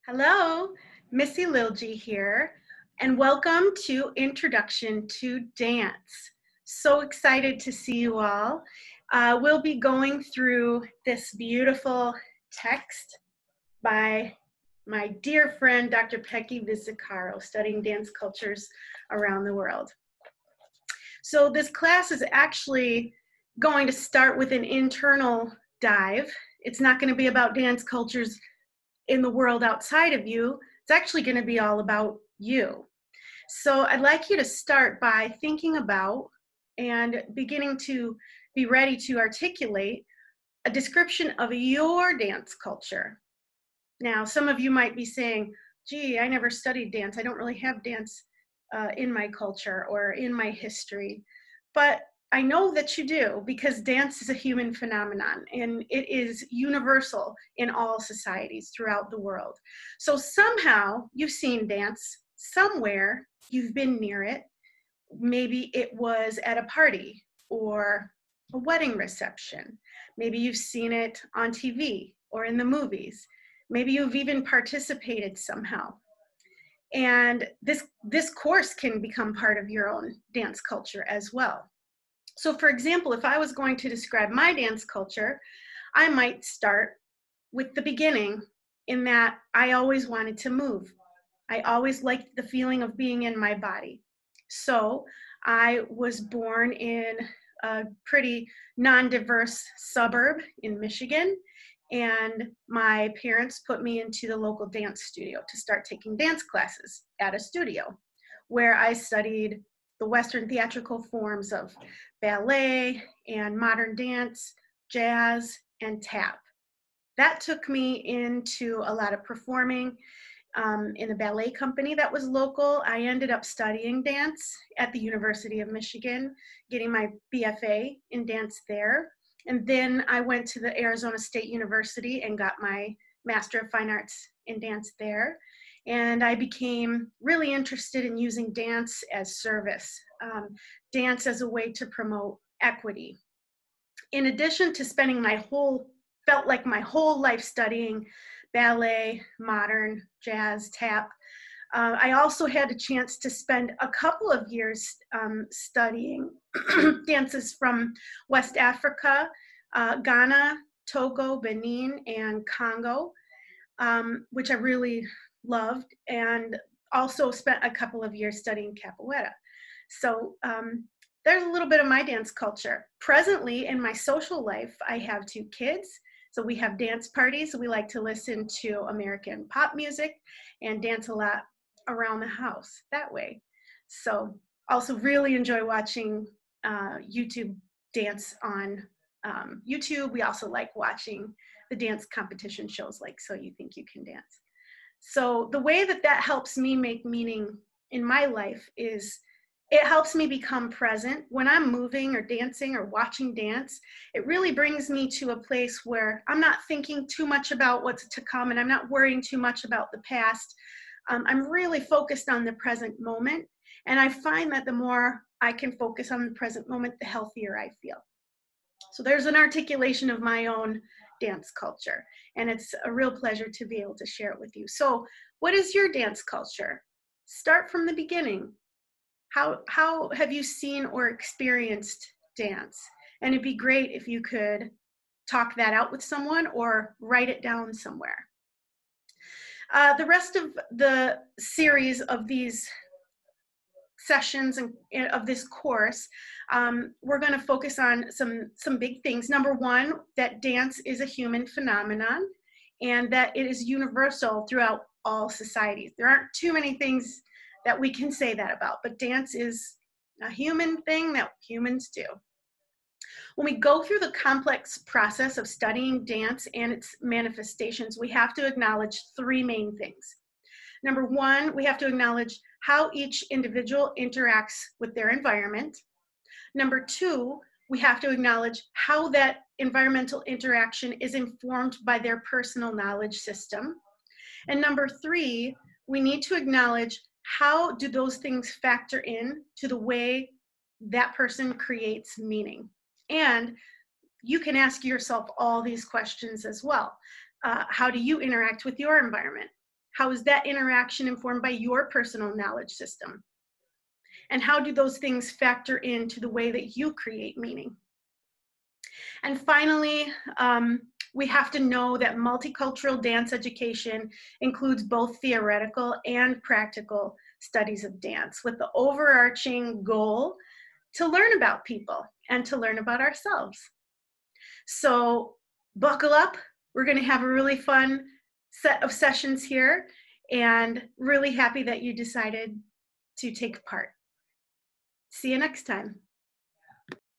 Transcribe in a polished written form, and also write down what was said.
Hello, Missy Lilje here, and welcome to Introduction to Dance. So excited to see you all. We'll be going through this beautiful text by my dear friend, Dr. Pegge Vissicaro, studying dance cultures around the world. So this class is actually going to start with an internal dive. It's not going to be about dance cultures in the world outside of you. It's actually going to be all about you. So I'd like you to start by thinking about and beginning to be ready to articulate a description of your dance culture. Now, some of you might be saying, gee, I never studied dance. I don't really have dance in my culture or in my history. But I know that you do, because dance is a human phenomenon and it is universal in all societies throughout the world. So somehow you've seen dance somewhere, you've been near it. Maybe it was at a party or a wedding reception. Maybe you've seen it on TV or in the movies. Maybe you've even participated somehow. And this course can become part of your own dance culture as well. So for example, if I was going to describe my dance culture, I might start with the beginning, in that I always wanted to move. I always liked the feeling of being in my body. So I was born in a pretty non-diverse suburb in Michigan, and my parents put me into the local dance studio to start taking dance classes at a studio where I studied the Western theatrical forms of ballet and modern dance, jazz, and tap. That took me into a lot of performing in a ballet company that was local. I ended up studying dance at the University of Michigan, getting my BFA in dance there. And then I went to the Arizona State University and got my Master of Fine Arts in dance there. And I became really interested in using dance as service, dance as a way to promote equity. In addition to spending felt like my whole life studying ballet, modern, jazz, tap, I also had a chance to spend a couple of years studying dances from West Africa, Ghana, Togo, Benin, and Congo, which I really loved, and also spent a couple of years studying capoeira. So there's a little bit of my dance culture. Presently in my social life, I have 2 kids. So we have dance parties. We like to listen to American pop music and dance a lot around the house that way. So also really enjoy watching YouTube dance on YouTube. We also like watching the dance competition shows like So You Think You Can Dance. So the way that helps me make meaning in my life is it helps me become present. When I'm moving or dancing or watching dance, it really brings me to a place where I'm not thinking too much about what's to come, and I'm not worrying too much about the past. I'm really focused on the present moment. And I find that the more I can focus on the present moment, the healthier I feel. So there's an articulation of my own dance culture, and it's a real pleasure to be able to share it with you. So what is your dance culture? Start from the beginning. How have you seen or experienced dance? And it'd be great if you could talk that out with someone or write it down somewhere. The rest of the series of these sessions and of this course, we're going to focus on some big things. Number one, that dance is a human phenomenon and that it is universal throughout all societies. There aren't too many things that we can say that about, but dance is a human thing that humans do. When we go through the complex process of studying dance and its manifestations, we have to acknowledge 3 main things. Number one, we have to acknowledge how each individual interacts with their environment. Number 2, we have to acknowledge how that environmental interaction is informed by their personal knowledge system. And number 3, we need to acknowledge how do those things factor in to the way that person creates meaning. And you can ask yourself all these questions as well. How do you interact with your environment? How is that interaction informed by your personal knowledge system? And how do those things factor into the way that you create meaning? And finally, we have to know that multicultural dance education includes both theoretical and practical studies of dance, with the overarching goal to learn about people and to learn about ourselves. So buckle up. We're going to have a really fun set of sessions here, and really happy that you decided to take part. See you next time.